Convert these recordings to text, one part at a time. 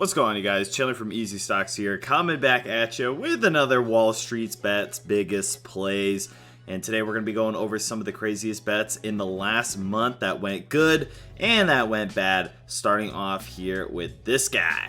What's going on, you guys? Chandler from EzStocks here, coming back at you with another Wall Street's Bets biggest plays. And today we're going to be going over some of the craziest bets in the last month that went good and that went bad, starting off here with this guy.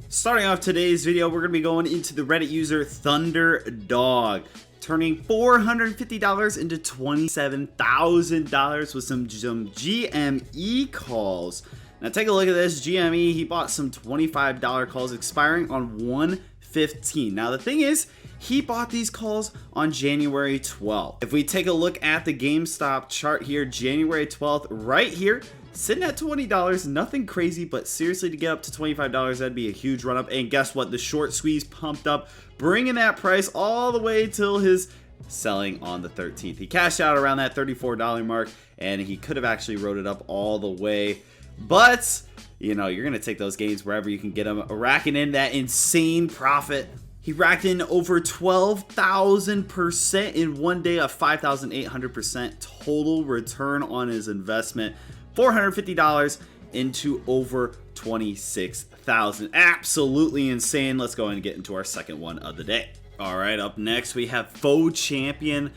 Starting off today's video, we're going to be going into the Reddit user thunderdog, turning $450 into $27,000 with some GME calls. Now take a look at this. GME, he bought some $25 calls expiring on 1/15. Now the thing is, he bought these calls on January 12th. If we take a look at the GameStop chart here, January 12th, right here, sitting at $20, nothing crazy, but seriously, to get up to $25, that'd be a huge run up. And guess what? The short squeeze pumped up, bringing that price all the way till his selling on the 13th. He cashed out around that $34 mark, and he could have actually rode it up all the way. But, you know, you're going to take those gains wherever you can get them, racking in that insane profit. He racked in over 12,000% in one day, a 5,800% total return on his investment. $450 into over 26,000. Absolutely insane. Let's go ahead and get into our second one of the day. All right, up next we have fauxchampion,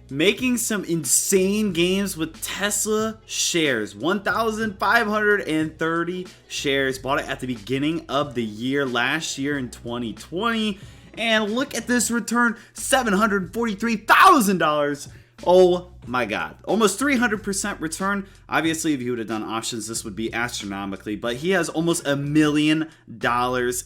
making some insane gains with Tesla shares. 1,530 shares. Bought it at the beginning of the year, last year in 2020. And look at this return, $743,000. Oh my God, almost 300% return. Obviously, if you would have done options, this would be astronomically, but he has almost $1 million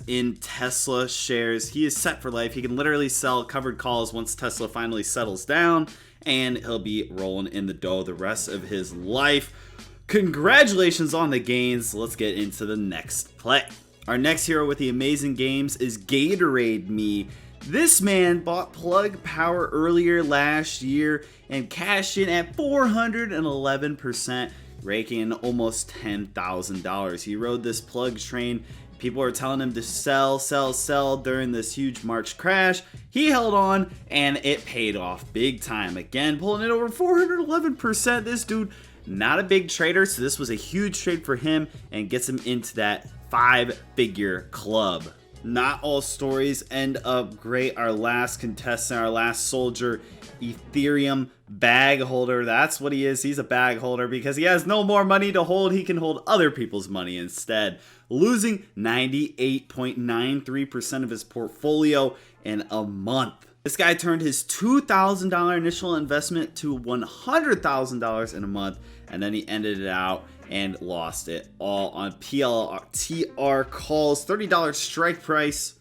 in Tesla shares. He is set for life. He can literally sell covered calls once Tesla finally settles down, and he'll be rolling in the dough the rest of his life. Congratulations on the gains. Let's get into the next play. Our next hero with the amazing games is Gatorademe. This man bought plug power earlier last year and cashed in at 411%, raking in almost $10,000. He rode this plug train. People are telling him to sell during this huge March crash. He held on and it paid off big time. Again, pulling it over 411%. This dude, not a big trader, so this was a huge trade for him and gets him into that 5-figure club. Not all stories end up great. Our last contestant, our last soldier, Ethereum bag holder. That's what he is. He's a bag holder because he has no more money to hold. He can hold other people's money instead. Losing 98.93% of his portfolio in a month. This guy turned his $2,000 initial investment to $100,000 in a month, and then he ended it out and lost it all on PLTR calls, $30 strike price.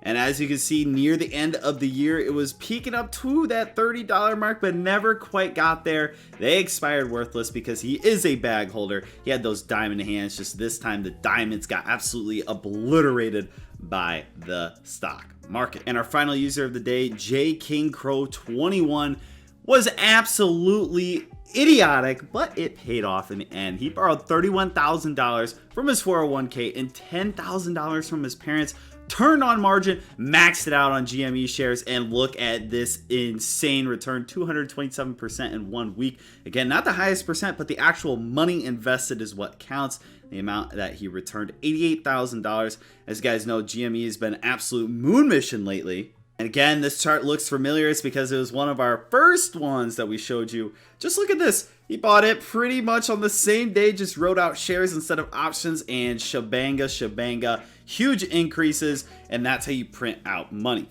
And as you can see, near the end of the year, it was peaking up to that $30 mark, but never quite got there. They expired worthless because he is a bag holder. He had those diamond hands, just this time the diamonds got absolutely obliterated by the stock market. And our final user of the day, J King Crow 21, was absolutely idiotic, but it paid off in the end. He borrowed $31,000 from his 401k and $10,000 from his parents, turned on margin, maxed it out on GME shares, and look at this insane return, 227% in 1 week. Again, not the highest percent, but the actual money invested is what counts. The amount that he returned, $88,000. As you guys know, GME has been an absolute moon mission lately. And again, this chart looks familiar. It's because it was one of our first ones that we showed you. Just look at this. He bought it pretty much on the same day, just wrote out shares instead of options, and shebanga, huge increases, and that's how you print out money.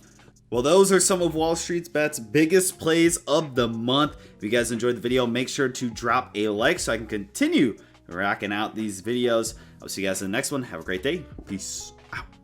Well, those are some of Wall Street's Bets biggest plays of the month. If you guys enjoyed the video, make sure to drop a like so I can continue racking out these videos. I'll see you guys in the next one. Have a great day. Peace.